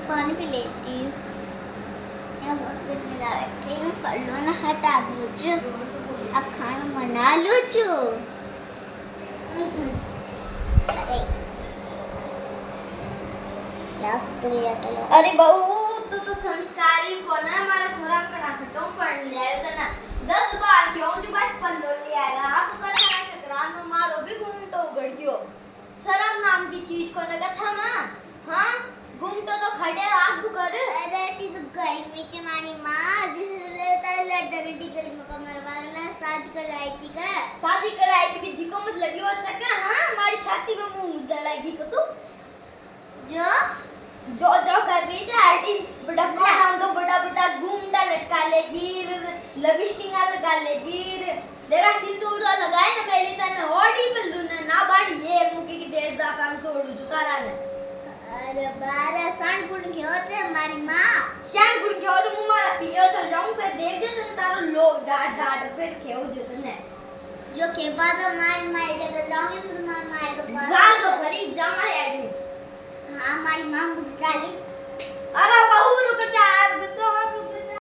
पानी पी लेती हूँ। क्या बहुत गर्मी लगती है, पल्लू ना हटा दूँ जो अब खाना बना लूँ जो। अरे अरे बहू तू तो संस्कारी को ना हमारा छोरा कड़ा खटो पढ़ लिया है तना 10 बार क्यों जो बात पल्लो लिया है आप करना है चक्रान में मारो भी घूमटो उगड़ गयो शर्म नाम की चीज को लगा था मां हां घूमटो तो खड़े आग कर अरे ती तो गर्मी चे मारी मां जिसले ता लड्डर टिकल में कमर वाला शादी कराई थी कि जिको मत लगी हो अच्छा क्या हां हमारी छाती में मुंह जड़ाएगी को तू जो जो कर रही है आटी बड़ा नाम तो बड़ा बड़ा घूमटा लटका लेगी लविस्टिंग लगा लेगी देखा सिंदूर लगाए ना पहले तने ओडी बल्लू ना बाड़ी ये मुके की देर दा काम तोड़ू जुतारा ने अरे बारा सान गुण क्यों छे मारी मां श्याम गुण क्यों तो मुमा पियो तो जाऊं फिर देख दे तने तारो लोग डाट डाट फिर खेऊ जो तने जो के बाद मार के तो जाऊंगी मार तो जा तो भरी जा मारे आडी हाँ मारी मां चाली अरे बहू रुक जा